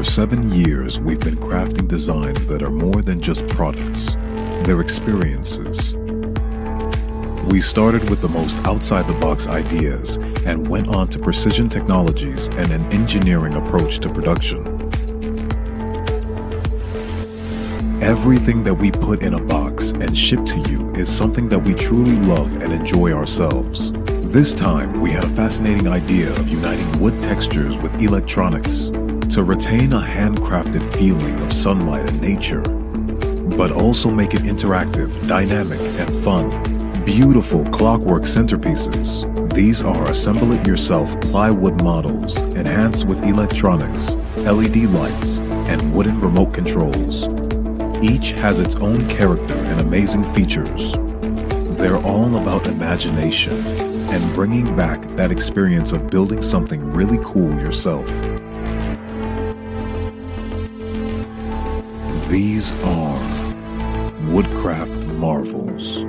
7 years, we've been crafting designs that are more than just products. They're experiences. We started with the most outside-the-box ideas and went on to precision technologies and an engineering approach to production. Everything that we put in a box and ship to you is something that we truly love and enjoy ourselves. This time, we had a fascinating idea of uniting wood textures with electronics to retain a handcrafted feeling of sunlight and nature, but also make it interactive, dynamic, and fun. Beautiful clockwork centerpieces. These are assemble-it-yourself plywood models enhanced with electronics, LED lights, and wooden remote controls. Each has its own character and amazing features. They're all about imagination and bringing back that experience of building something really cool yourself. These are Woodcraft Marvels.